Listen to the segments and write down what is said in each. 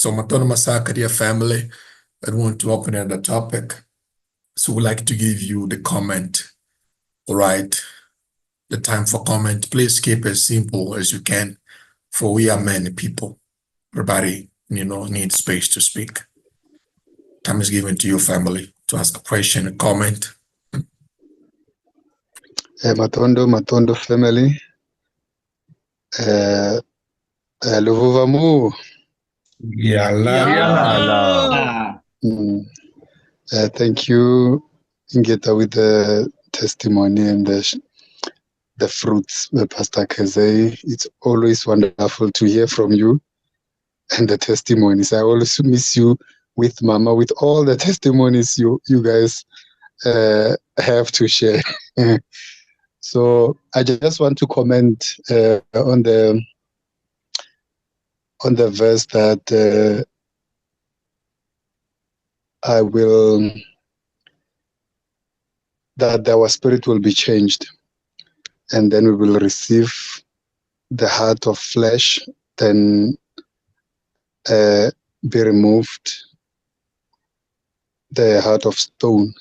So Matona Masaka, dear family, I want to open another topic. So we'd like to give you the comment, all right? The time for comment. Please keep it simple as you can, for we are many people. Everybody, needs space to speak. Time is given to your family to ask a question, a comment. Matondo family. Luvuvamu. Yalla. Thank you, Ingeta, with the testimony and the fruits, Pastor Kazay. It's always wonderful to hear from you and the testimonies. I always miss you with Mama, with all the testimonies you guys have to share. So I just want to comment on the verse that that our spirit will be changed, and then we will receive the heart of flesh, then be removed the heart of stone.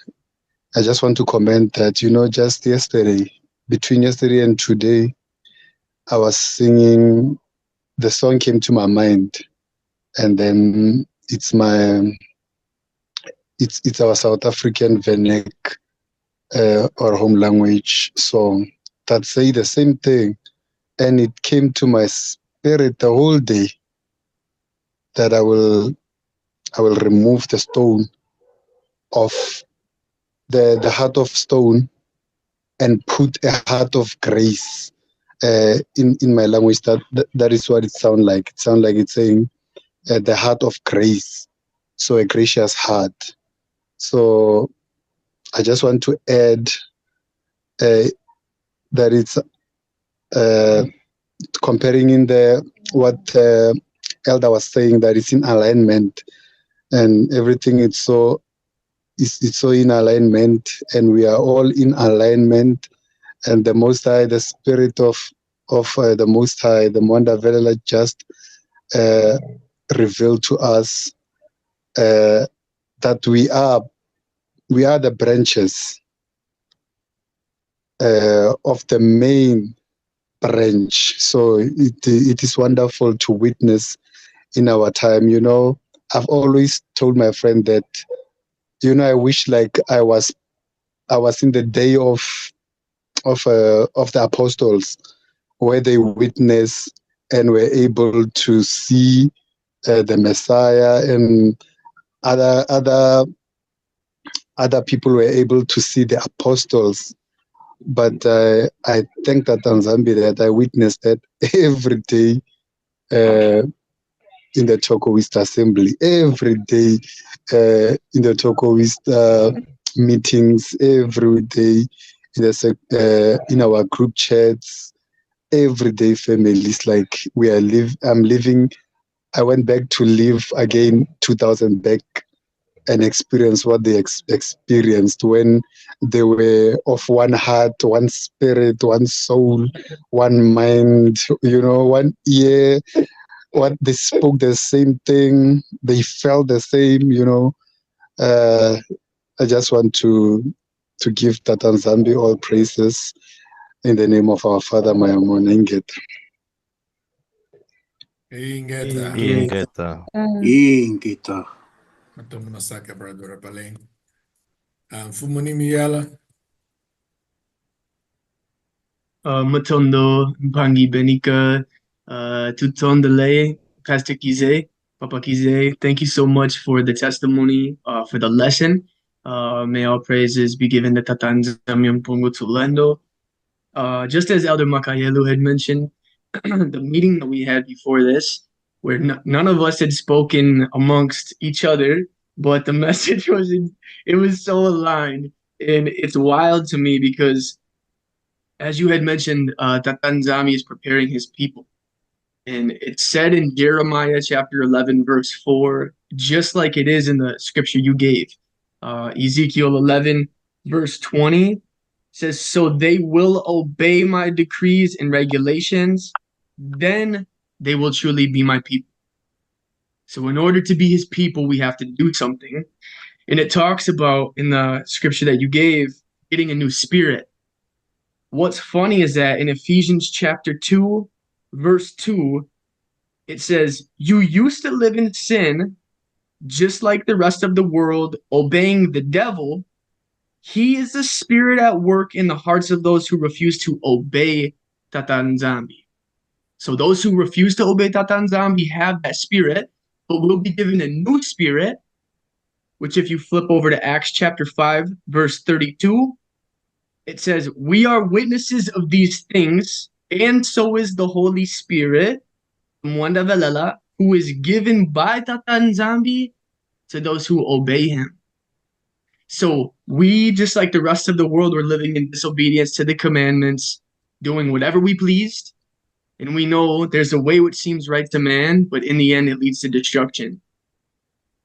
I just want to comment that, just yesterday, between yesterday and today, I was singing, the song came to my mind, and then it's our South African vernac or home language song that say the same thing, and it came to my spirit the whole day that I will remove the stone of the heart of stone and put a heart of grace. In my language, that is what it sounds like. It sounds like it's saying the heart of grace, so a gracious heart. So I just want to add that it's comparing in what Elder was saying, that it's in alignment, and everything it's so in alignment, and we are all in alignment, and the Most High, the Spirit of the Most High, the Mwanda Velela, just revealed to us that we are the branches of the main branch. So it is wonderful to witness in our time. I've always told my friend that, I wish like I was in the day of the apostles, where they witness and were able to see the Messiah, and other people were able to see the apostles. But I thank that Tanzambia that I witnessed that every day in the Tokoist Assembly, every day in the Tokoist meetings, every day in our group chats, everyday families. Like I'm living. I went back to live again 2000 back and experience what they experienced when they were of one heart, one spirit, one soul, one mind, 1 ear. What they spoke the same thing, they felt the same, I just want to give Tata Nzambi all praises in the name of our Father, Mayamon Ingeta. Ingeta. Matong Masaka, brother Paling. Fumuni Miyala. Matondo, Mpangi Benika, Tutondele, Pastor Kize, Papa Kize, thank you so much for the testimony, for the lesson. May all praises be given to Tatanzamium Pungo Tulendo. Just as Elder Makayelu had mentioned, the meeting that we had before this, where none of us had spoken amongst each other, but the message was so aligned. And it's wild to me because, as you had mentioned, Tatanzami is preparing his people. And it's said in Jeremiah chapter 11, verse 4, just like it is in the scripture you gave. Ezekiel 11, verse 20 says, so they will obey my decrees and regulations, then they will truly be my people. So in order to be his people, we have to do something. And it talks about in the scripture that you gave, getting a new spirit. What's funny is that in Ephesians chapter 2, verse 2, it says, "You used to live in sin, just like the rest of the world, obeying the devil. He is the spirit at work in the hearts of those who refuse to obey Tatan Zambi." So those who refuse to obey Tatan Zambi have that spirit, but will be given a new spirit, which if you flip over to Acts chapter 5, verse 32, it says, "We are witnesses of these things, and so is the Holy Spirit, Mwanda Velela, who is given by Tatan Zambi to those who obey him." So we, just like the rest of the world, were living in disobedience to the commandments, doing whatever we pleased. And we know there's a way which seems right to man, but in the end it leads to destruction.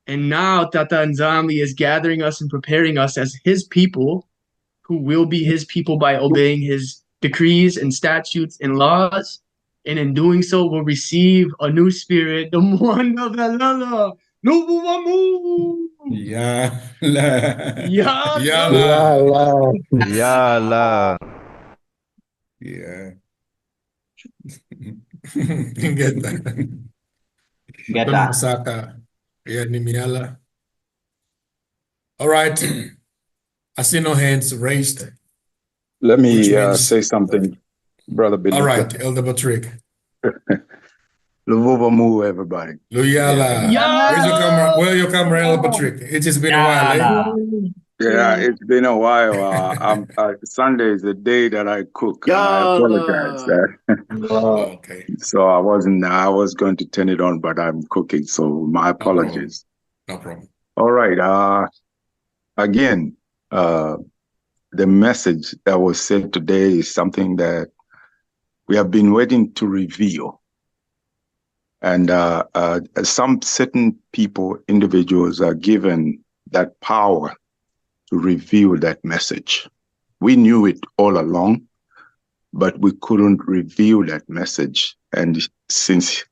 And now Tata Nzambi is gathering us and preparing us as his people, who will be his people by obeying his decrees and statutes and laws. And in doing so, will receive a new spirit, the Mwanda Velala. Nubuwamu! Yala. Yala! Yala. Yala. Yeah. Get that. Get Don that. Masaka. Yeah, Nimiala. All right. I see no hands raised. Let me Which means- say something, Brother Benita. All right, Elder Patrick. Luvuvamu, everybody. Luyala. Yala! Where's your camera? Where your camera, Elder Patrick? It has been a while, eh? Yala. Yeah, it's been a while. Sunday is the day that I cook. I apologize. Okay. So I was going to turn it on, but I'm cooking. So my apologies. No problem. All right. Again, the message that was said today is something that we have been waiting to reveal. And some certain people, individuals are given that power to reveal that message. We knew it all along, but we couldn't reveal that message. And since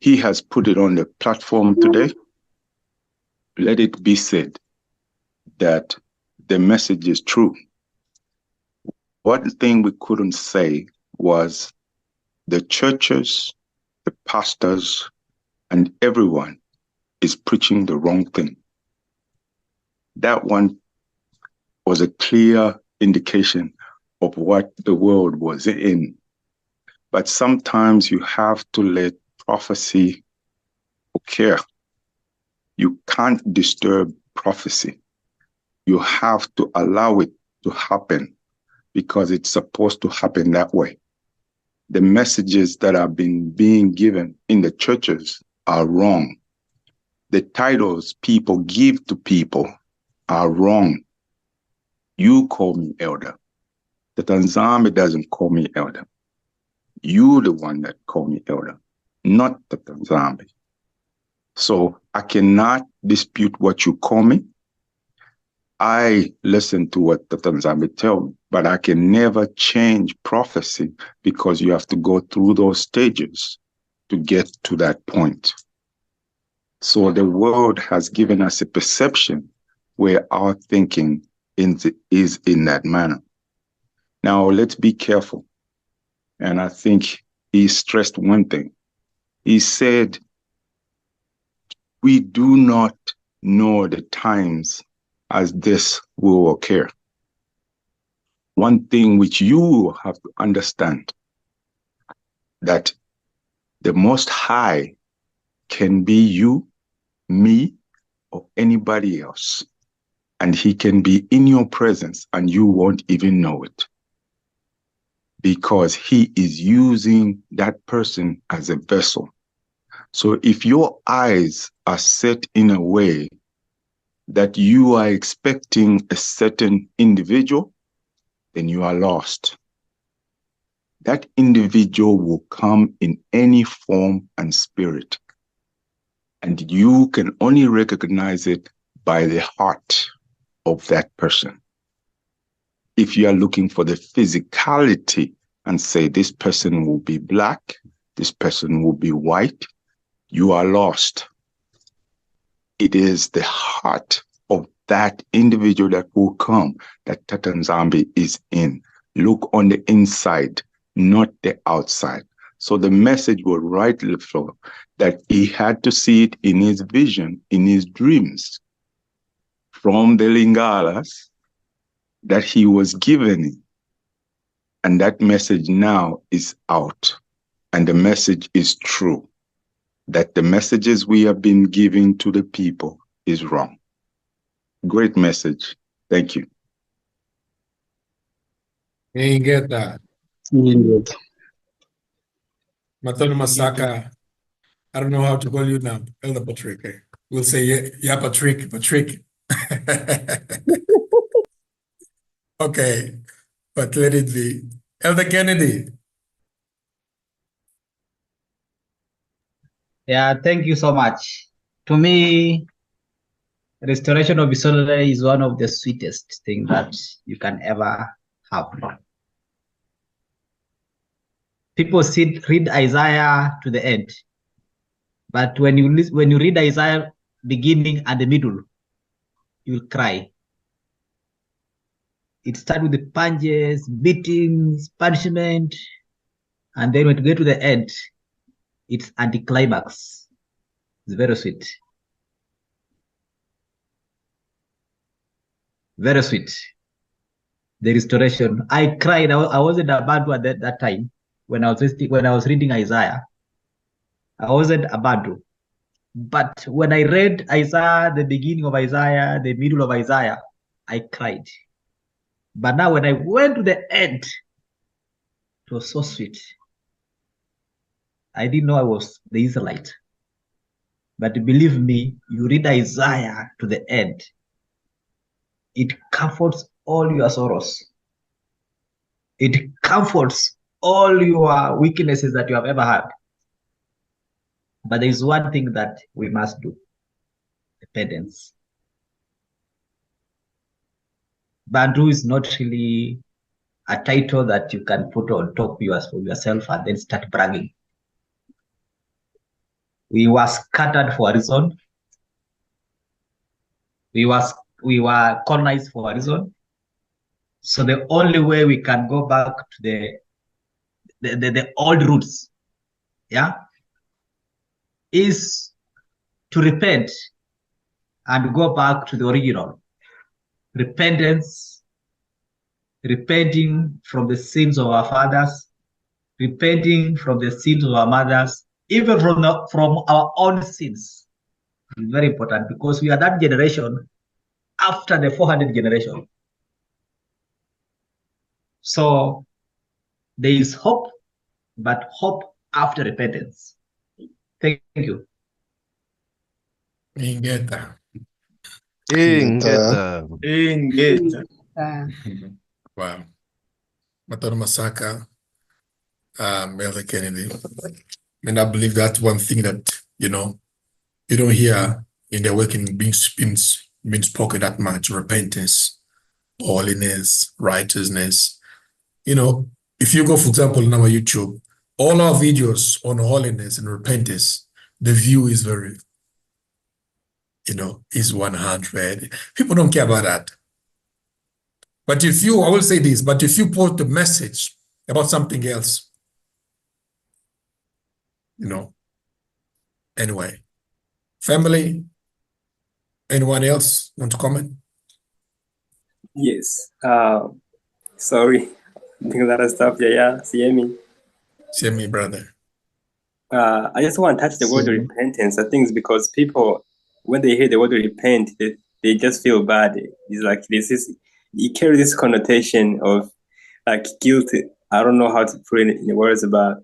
he has put it on the platform today, let it be said that the message is true. One thing we couldn't say was the churches, the pastors, and everyone is preaching the wrong thing. That one was a clear indication of what the world was in. But sometimes you have to let prophecy occur. You can't disturb prophecy. You have to allow it to happen because it's supposed to happen that way. The messages that have been being given in the churches are wrong. The titles people give to people are wrong. You call me elder. The Tanzania doesn't call me elder. You the one that call me elder, not the Tanzania. So I cannot dispute what you call me. I listen to what the Tanzania tell me, but I can never change prophecy because you have to go through those stages to get to that point. So the world has given us a perception where our thinking is in that manner. Now, let's be careful. And I think he stressed one thing. He said, we do not know the times as this will occur. One thing which you have to understand, that the Most High can be you, me, or anybody else. And he can be in your presence and you won't even know it. Because he is using that person as a vessel. So if your eyes are set in a way that you are expecting a certain individual, then you are lost. That individual will come in any form and spirit. And you can only recognize it by the heart of that person. If you are looking for the physicality and say this person will be black, this person will be white, you are lost. it is the heart of that individual that will come that Tata Nzambi is in. Look on the inside, not the outside. So the message was rightly flow that he had to see it in his vision, in his dreams, from the Lingalas that he was given. And that message now is out. And the message is true, that the messages we have been giving to the people is wrong. Great message. Thank you. You get that. Indeed. Matano Masaka, I don't know how to call you now. Elder Patrick. We'll say, yeah, Patrick. Okay, but let it be. Elder Kennedy. Yeah, thank you so much. To me, restoration of ISOLELE is one of the sweetest things that you can ever have. People read Isaiah to the end, but when you read Isaiah beginning and the middle, you will cry. It starts with the punches, beatings, punishment, and then when you get to the end, it's anticlimax. It's very sweet. Very sweet. The restoration. I cried. I wasn't a bad one at that time when I was reading Isaiah. I wasn't a bad one. But when I read Isaiah, the beginning of Isaiah, the middle of Isaiah, I cried. But now when I went to the end, it was so sweet. I didn't know I was the Israelite. But believe me, you read Isaiah to the end, it comforts all your sorrows. It comforts all your weaknesses that you have ever had. But there is one thing that we must do: repentance. Bantu is not really a title that you can put on top for yourself and then start bragging. We were scattered for a reason. We were colonized for a reason. So the only way we can go back to the old roots, yeah, is to repent and go back to the original. Repentance, repenting from the sins of our fathers, repenting from the sins of our mothers, even from our own sins. It's very important because we are that generation after the 400 generation. So there is hope, but hope after repentance. Thank you. Ingeta. Ingeta. Wow. Matano Masaka, Elder Kennedy. And I believe that's one thing that, you don't hear in the working being spoken that much: repentance, holiness, righteousness. If you go, for example, on our YouTube, all our videos on holiness and repentance, the view is very, is 100. People don't care about that. But I will say this, but if you post the message about something else, anyway. Family, anyone else want to comment? Yes. Sorry. Doing a lot of stuff. Yeah. See me. See me, brother. I just want to touch the word repentance. I think it's because people, when they hear the word repent, they just feel bad. It's like you carry this connotation of like guilt. I don't know how to put it in words, but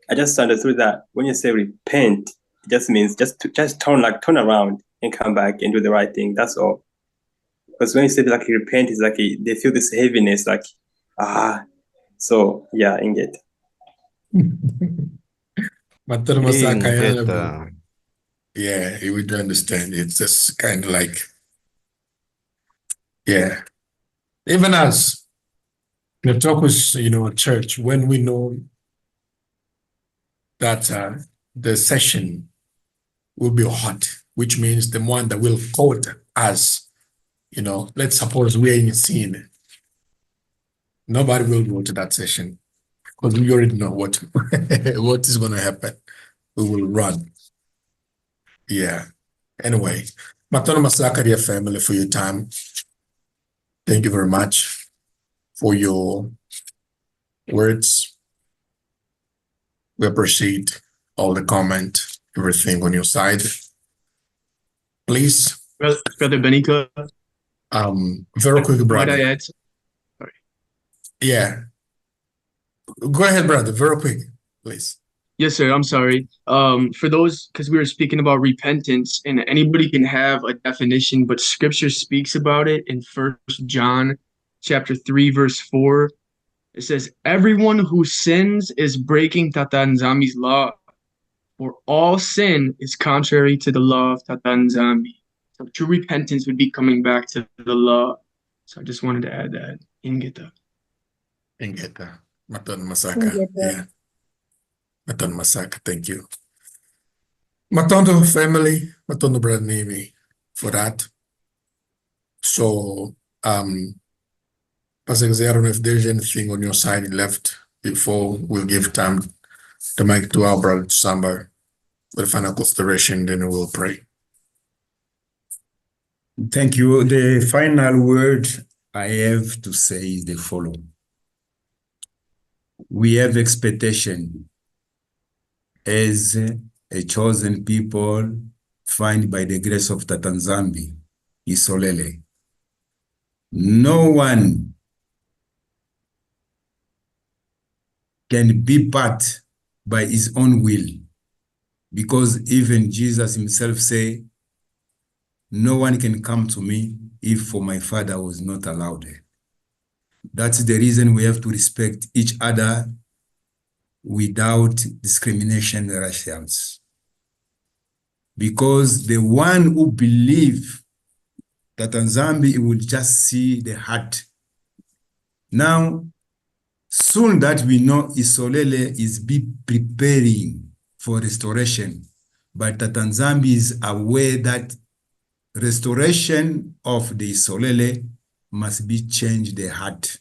I just understood that when you say repent, it just means just turn around and come back and do the right thing. That's all. Because when you say like repent, it's like they feel this heaviness, like So yeah, indeed. Yeah, he would understand. It's just kind of like, yeah. Even us, in the talk with, a church, when we know that the session will be hot, which means the one that will quote us. Let's suppose we are in sin. Nobody will go to that session because we already know what is going to happen. We will run. Yeah. Anyway, Matono Masakaria family, for your time. Thank you very much for your words. We appreciate all the comment, everything on your side. Please. Brother Benica. Very quick, brother. Might I add? Sorry. Yeah. Go ahead, brother. Very quick, please. Yes, sir. I'm sorry. For those, because we were speaking about repentance, and anybody can have a definition, but Scripture speaks about it in 1 John chapter 3, verse 4. It says, everyone who sins is breaking Tata Nzambi's law, for all sin is contrary to the law of Tata Nzambi. So true repentance would be coming back to the law. So I just wanted to add that. Ingeta. Maton Masaka. Yeah. Maton Masaka, thank you. Matondo family, Matondo brother Navy for that. So, Pastor Xavier, I don't know if there's anything on your side left before we'll give time the mic to our brother Samba with final consideration, then we'll pray. Thank you. The final word I have to say is the following. We have expectation as a chosen people found by the grace of Tata Nzambi, ISOLELE. No one can be part by his own will, because even Jesus himself say, no one can come to me if for my Father was not allowed. That's the reason we have to respect each other without discrimination and racials. Because the one who believes that Nzambi will just see the heart. Now, soon that we know ISOLELE is preparing for restoration, but that Nzambi is aware that restoration of the ISOLELE must be changed the heart.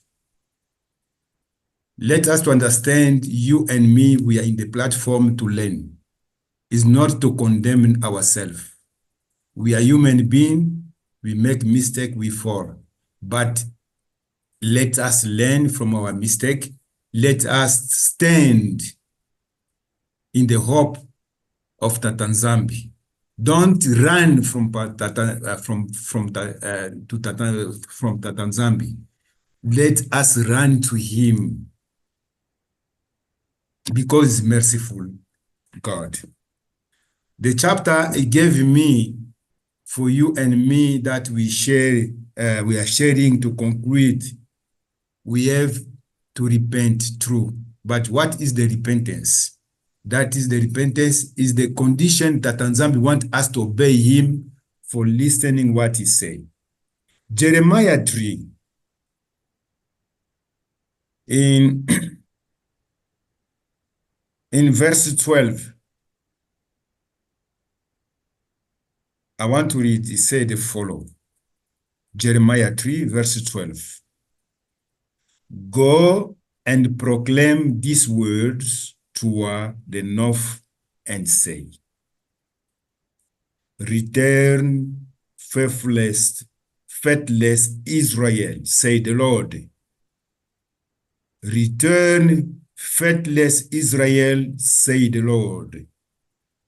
Let us to understand, you and me, we are in the platform to learn. It's not to condemn ourselves. We are human beings, we make mistake, we fall. But let us learn from our mistake. Let us stand in the hope of Tata Nzambi. Don't run from Tata Nzambi. Let us run to him, because he's merciful God. The chapter he gave me for you and me that we are sharing to conclude, we have to repent, true. But what is the repentance? That is, the repentance is the condition that Nzambi wants us to obey him for listening what he said. Jeremiah 3, in verse 12, I want to read, it said the following. Jeremiah 3, verse 12. Go and proclaim these words toward the north and say, return, faithless Israel, say the Lord. Return, faithless Israel, say the Lord.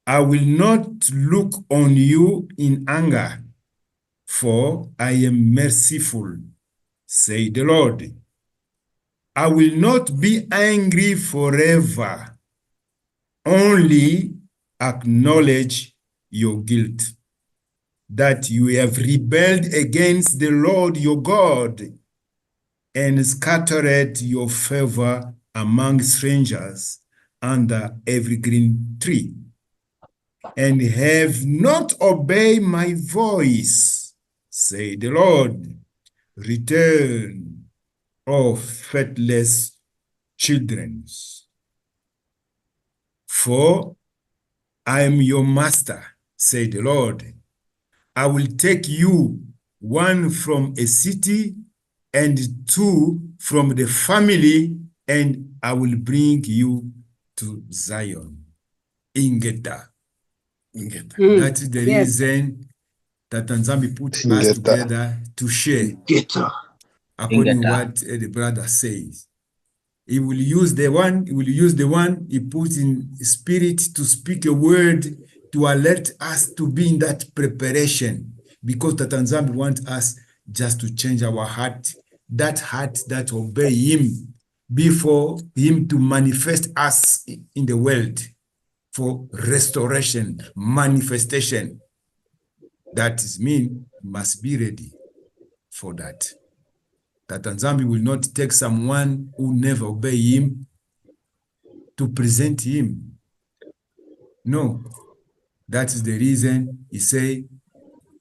I will not look on you in anger, for I am merciful, say the Lord. I will not be angry forever, only acknowledge your guilt, that you have rebelled against the Lord your God and scattered your favor among strangers under every green tree, and have not obeyed my voice, say the Lord. Return, O faithless children, for I am your master, said the Lord. I will take you, one from a city and two from the family, and I will bring you to Zion. Ingeta. That is the reason that Nzambi put us Ingeta. together to share, according to what the brother says. He will use the one, he puts in spirit to speak a word to alert us to be in that preparation, because the Nzambi wants us just to change our heart that obey him before him to manifest us in the world for restoration, manifestation. That is mean must be ready for that. That Nzambi will not take someone who never obey him to present him. No, that is the reason he say,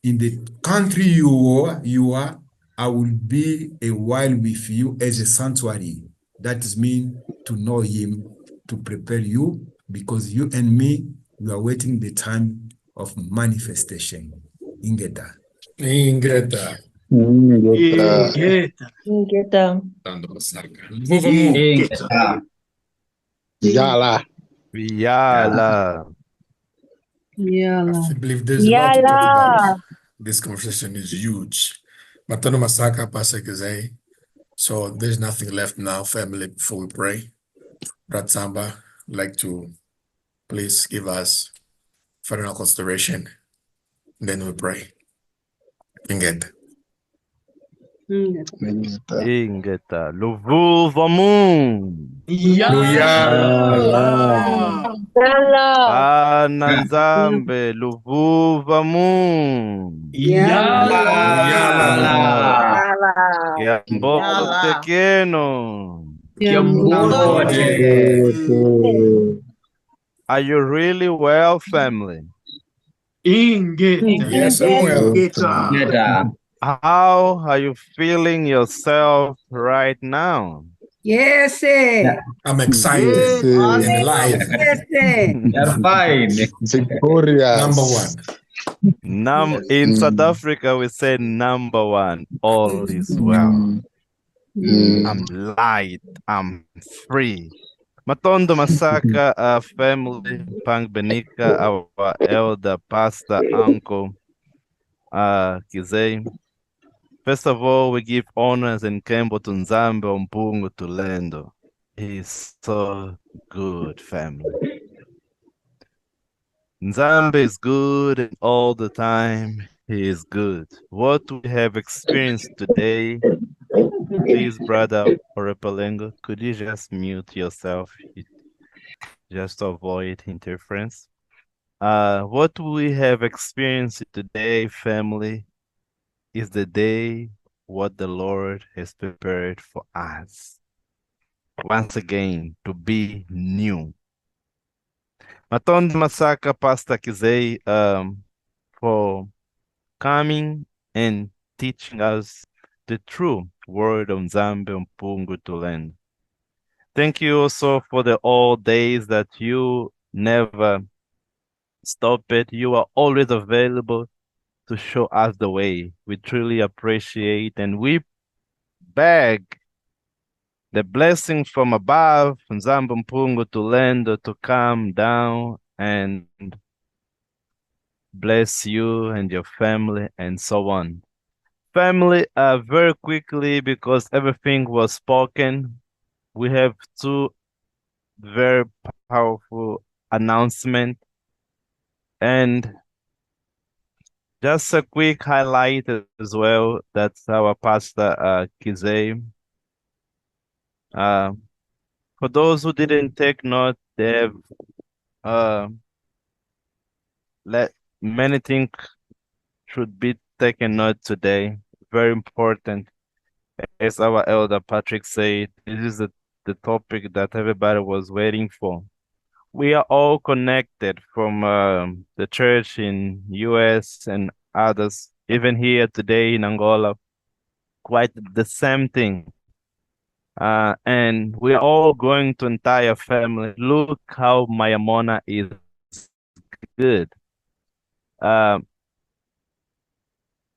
in the country you are, I will be a while with you as a sanctuary. That is mean to know him, to prepare you, because you and me, we are waiting the time of manifestation. Ingeta. Ingeta. Ingeta. Ingeta. Dando Masaka. Ingeta. Yala. Yala. I believe there's a lot to talk about. This conversation is huge. Matano Masaka, Pastor Kizay. So there's nothing left now, family, before we pray. Brad Samba, like to please give us final consideration. Then we pray. Ingeta. Ingeta. Ingeta. Luvuvamun. Ananzambe. Luvuvamun. Kiambo tekeno. Are you really well, family? Ingeta. Yes, I'm well. Ingeta. How are you feeling yourself right now? Yes, sir. I'm excited and alive. Yes, sir. You're fine. Victorious. Number one. In South Africa, we say number one, all is well. I'm light, I'm free. Matondo Masaka, our family, Pang Benika, our elder pastor, uncle, Kizay. First of all, we give honors and Kembo to Nzambe Mpungu to Lendo. He's so good, family. Nzambe is good and all the time he is good. What we have experienced today, please, brother Orepalengo, could you just mute yourself just to avoid interference? What we have experienced today, family, is the day what the Lord has prepared for us. Once again, to be new. Matondo Masaka, Pastor Kizay, for coming and teaching us the true word of Nzambe Mpungu to learn. Thank you also for the all days that you never stop it. You are always available to show us the way. We truly appreciate and we beg the blessing from above, Nzambe Mpungu to land to come down and bless you and your family and so on. Family, very quickly, because everything was spoken, we have two very powerful announcements. And just a quick highlight as well, that's our pastor, Kizay. For those who didn't take note, they have many things should be taken note today. Very important. As our elder Patrick said, this is the topic that everybody was waiting for. We are all connected from the church in US and others, even here today in Angola, quite the same thing. And we are all going to entire family. Look how Mayamona is good. Um,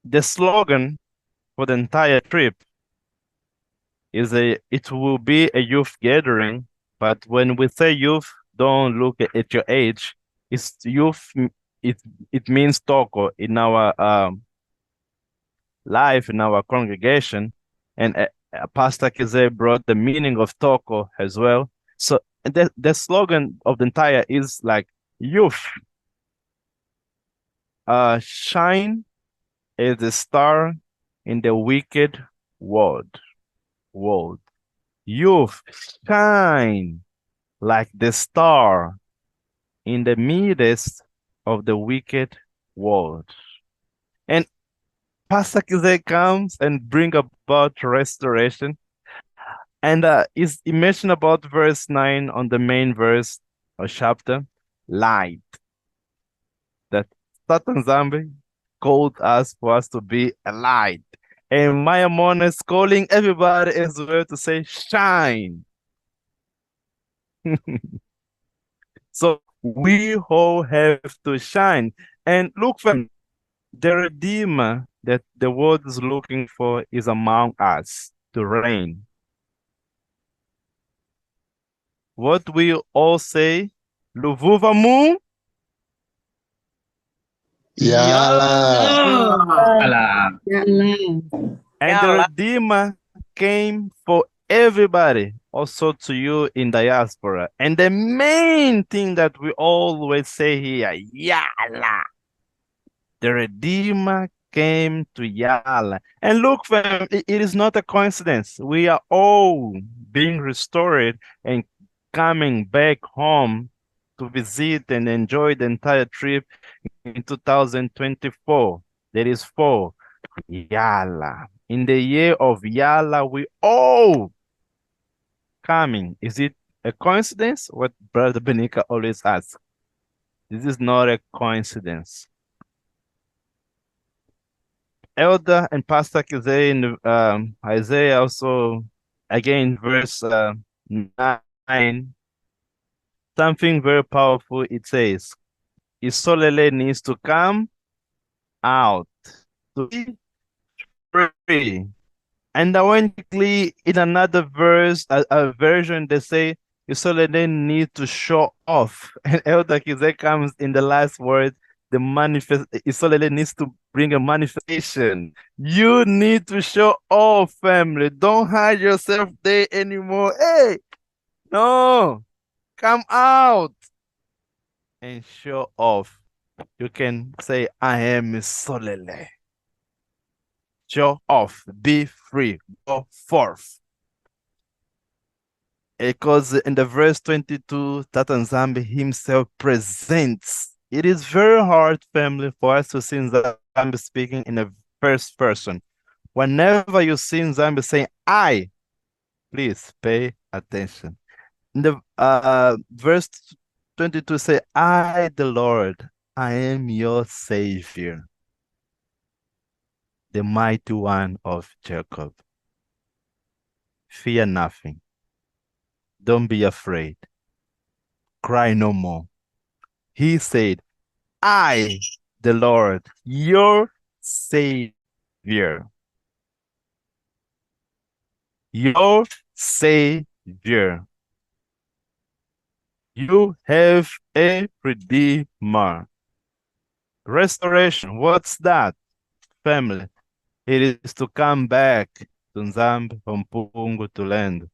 the slogan for the entire trip is it will be a youth gathering, but when we say youth, don't look at your age. It's youth. It it means toko in our life in our congregation, and Pastor Kize brought the meaning of toko as well. So the slogan of the entire is like youth, shine as a star in the wicked world. World, youth, shine like the star in the midst of the wicked world. And Pastor Kize comes and bring about restoration. And is he mentioned about verse 9 on the main verse or chapter, light. That Satan Zambi called us for us to be a light. And Maya Mona is calling everybody as well to say shine. So we all have to shine. And look, fam, the Redeemer that the world is looking for is among us to reign. What we all say, Luvuvamu. Yala. Allah. And the Redeemer came for everybody, also to you in diaspora. And the main thing that we always say here, Yala. The Redeemer came to Yala. And look, fam, it is not a coincidence. We are all being restored and coming back home to visit and enjoy the entire trip in 2024. There is 4. Yala. In the year of Yala, we all coming. Is it a coincidence? What Brother Benika always asks. This is not a coincidence. Elder and Pastor Kize in Isaiah also, again, verse 9, something very powerful. It says, ISOLELE needs to come out to be free. And ironically, in another verse, a version, they say, ISOLELE need to show off. And Elder Kize comes in the last word, the manifest, ISOLELE needs to bring a manifestation. You need to show off, family. Don't hide yourself there anymore. Hey, no, come out and show off. You can say, I am ISOLELE. Show off, be free, go forth. Because in the verse 22, Tatanzambi himself presents. It is very hard, family, for us to see Nzambi speaking in the first person. Whenever you see Nzambi saying, I, please pay attention. In the verse 22 say, I, the Lord, I am your Savior, the mighty one of Jacob. Fear nothing. Don't be afraid. Cry no more. He said, I, the Lord, your Savior. Your Savior. You have a Redeemer. Restoration, what's that, family? It is to come back to Nzambi from Pungu to land.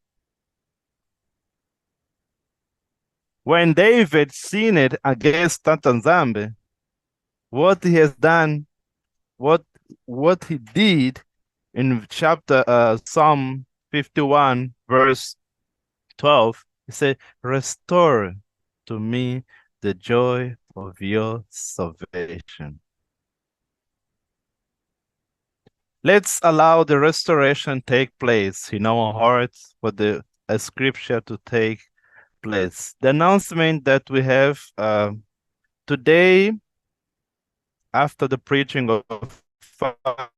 When David sinned against Nzambi, what he has done, what he did in chapter Psalm 51, verse 12, he said, restore to me the joy of your salvation. Let's allow the restoration take place in our hearts for the scripture to take place. The announcement that we have today, after the preaching of Father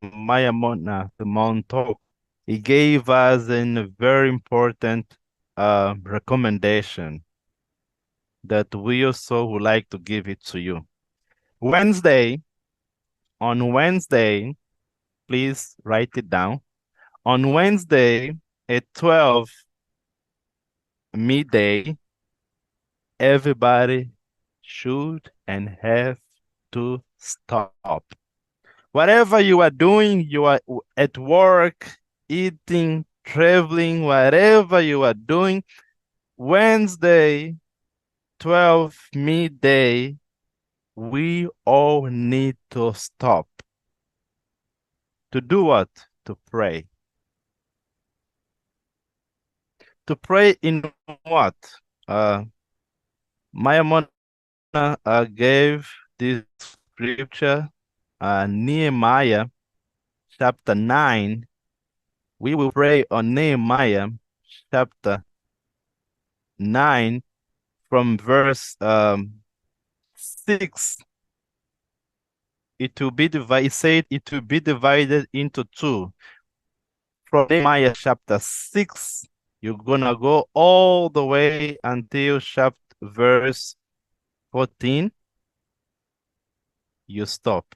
Maya Mona, the Mount Talk, he gave us a very important recommendation that we also would like to give it to you. On Wednesday, please write it down. On Wednesday at 12 midday, everybody should and have to stop. Whatever you are doing, you are at work, eating, traveling, whatever you are doing, Wednesday, 12 midday, we all need to stop. To do what? To pray. To pray in what? Maya Mona gave this scripture, Nehemiah chapter 9. We will pray on Nehemiah chapter 9 from verse 6. It will be divided. It said it will be divided into two. From Nehemiah chapter 6, you're gonna go all the way until chapter verse 14. You stop.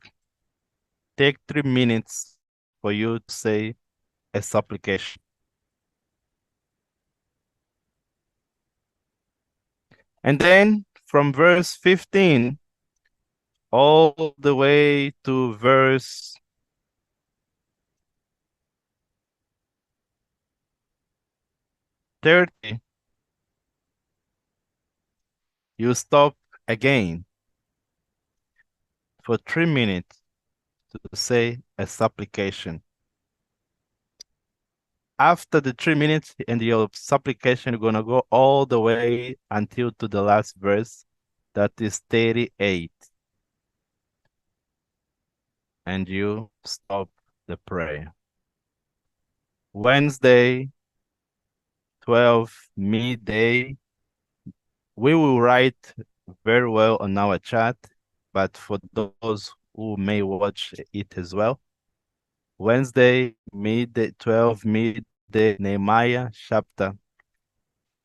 Take 3 minutes for you to say a supplication. And then from verse 15 all the way to verse 30, you stop again for 3 minutes to say a supplication. After the 3 minutes and your supplication, you're going to go all the way until to the last verse, that is 38. And you stop the prayer. Wednesday, 12 midday, we will write very well on our chat, but for those who may watch it as well, Wednesday, midday, 12 midday, Nehemiah chapter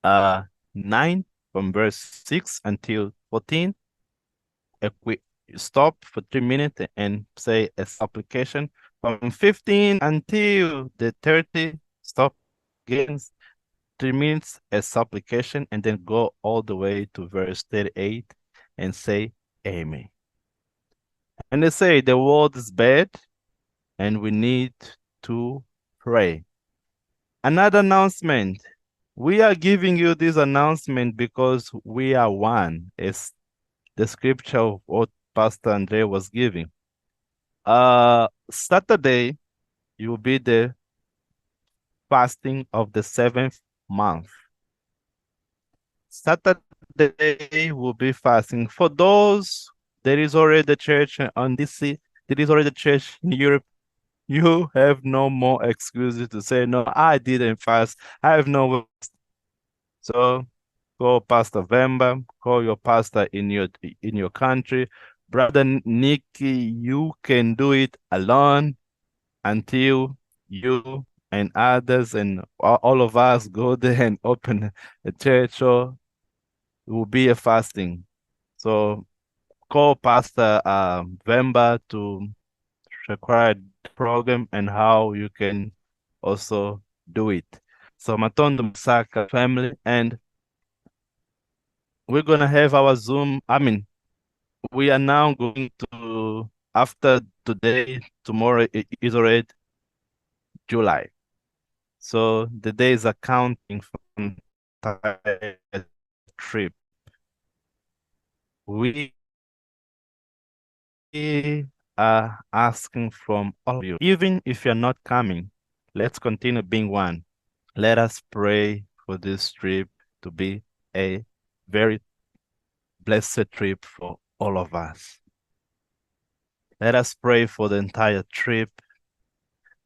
9 from verse 6 until 14. If we stop for 3 minutes and say a supplication, from 15 until the 30, stop again, 3 minutes a supplication, and then go all the way to verse 38 and say amen. And they say the world is bad and we need to pray. Another announcement. We are giving you this announcement because we are one, as the scripture of what Pastor Andre was giving. Saturday, you will be the fasting of the 7th month. Saturday will be fasting. For those, there is already a church on DC, there is already a church in Europe. You have no more excuses to say, no, I didn't fast. I have no. So call Pastor Vemba, call your pastor in your country. Brother Nicky, you can do it alone until you and others and all of us go there and open a church. So it will be a fasting. So call Pastor Vemba to require the program and how you can also do it. So Matondo Masaka family, and we're gonna have our Zoom. We are now going to, after today, tomorrow is already July. So the days are counting from the trip. We are asking from all of you, even if you're not coming, let's continue being one. Let us pray for this trip to be a very blessed trip for all of us. Let us pray for the entire trip.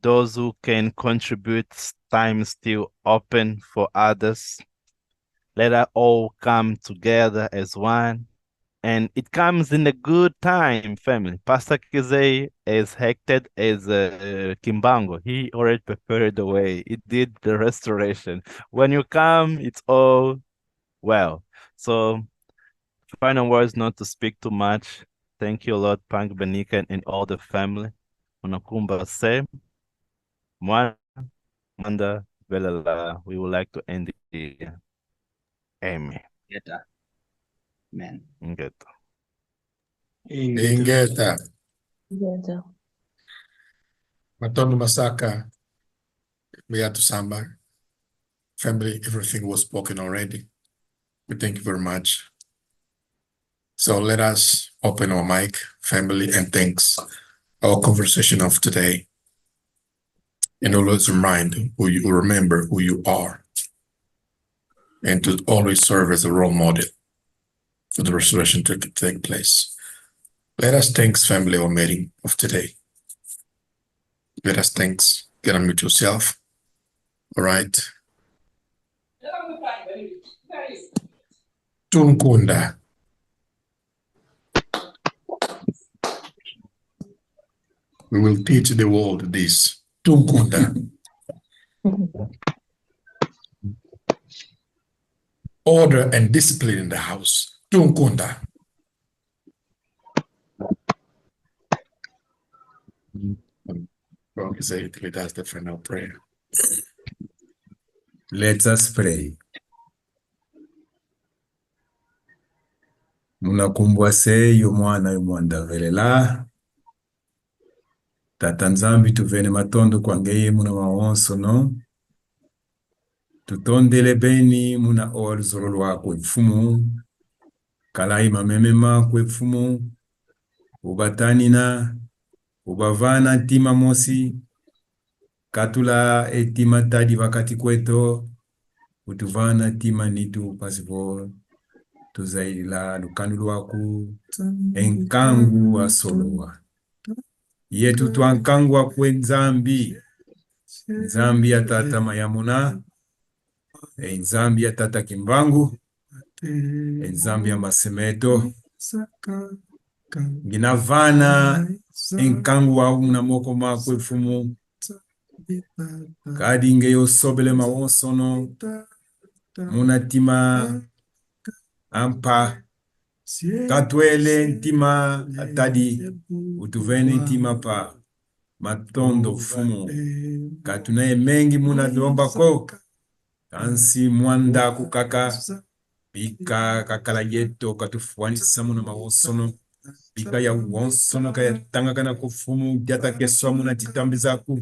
Those who can contribute, time still open for others. Let us all come together as one. And it comes in a good time, family. Pastor Kizé is hected as Kimbango. He already prepared the way. He did the restoration. When you come, it's all well. So, final words, not to speak too much. Thank you, Lord, Pank Benika and all the family. Unakumba se. Mwanda Velela. We would like to end it here. Amen. Ingeta. Amen. Ingeta. Ingeta. Matondo Masaka. Beato Samba. Family, everything was spoken already. We thank you very much. So let us open our mic, family, and thanks our conversation of today. And always remember who you are. And to always serve as a role model for the restoration to take place. Let us thanks, family, our meeting of today. Let us thanks. Get on with yourself. All right. Tunkunda. We will teach the world this. Tunkunda. Order and discipline in the house. Tunkunda. Well, that's the final prayer. Let us pray. Munakumbwa se yomwana yomwanda velela. Tata nzambi tuvene matondo kwangeye muna mawonso no. Tutondele beni muna oluzolo lwako mfumu. Kalai mameme mako mfumu. Ubatanina. Ubavana tima mosi. Katula etima tadi wakati kweto. Utuvana tima nitu pasipo. Tuzaila lukanu lwaku. Enkangu wa solowa. Yetu tuankangu wa kwe nzambi. Nzambi ya tata mayamuna. Nzambi ya tata kimbangu. Nzambi ya masemeto. Ginavana. Enkangu wa unamoko makwe fumu. Kadi ngeyo sobele mawonsono. Munatima. Ampa. Katwele ntima atadi. Utuvene ntima pa. Matondo fumu. Katunaye mengi muna lomba ko. Kansi mwanda kukaka. Bika kakala yeto katufuanisa muna mawonsono. Bika ya wonsono kaya tanga kana kufumu. Jata keswa muna titambiza ku.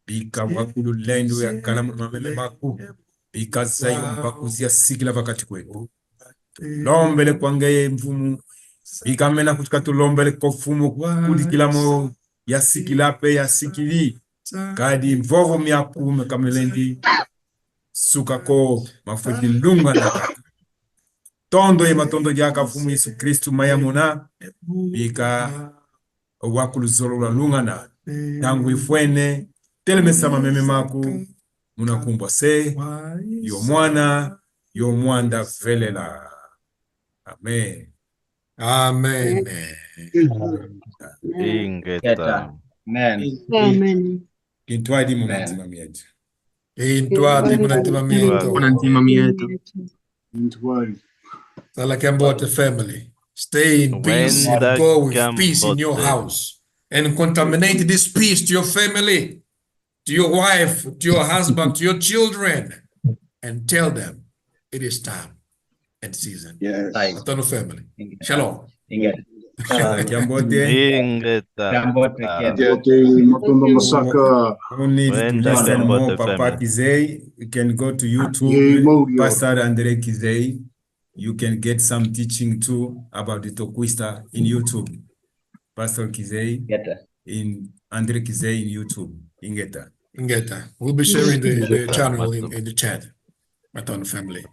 Bika wakulu lendo ya kana muna mamele maku. Bika zayo mpakuzia sigila wakati kwetu. Lombele kwangeye mfumu. Bika mena kutukatu lombele kofumu. Kudikilamo ya sikilape ya sikili. Kadi mvovo miyaku mekamelendi. Sukako mafwedi lunga na kaka. Tondo ye matondo jaka fumu Yesu Kristu mayamuna. Bika wakulu zolo la lunga na. Tangu ifwene. Telemesama meme maku. Munakumbwa se. Yo mwana. Yo mwanda velela. Amen. Amen. Ingeta. Amen. Amen. Kintwadi munatima mietu. Intwadi munatimamiento. Unantimamiento. Talakembote family. Stay in peace and Wenda go with peace in your Gambote. house. And contaminate this peace to your family, to your wife, to your husband, to your children. And tell them it is time and season. Yes. Matondo family. Shalom. Ingeta. Jambote. Ingeta. Gambote again. Matondo Masaka. Who needs to Wenda listen Gambote more, Papa family. Kizei, you can go to Yeah, YouTube, Modio. Pastor Andre Kizei. You can get some teaching too about the Tokwista in YouTube. Pastor Kizei Ingeta. in Andre Kizei in YouTube. Ingeta. Ingeta. We'll be sharing the channel in the chat. Matondo family.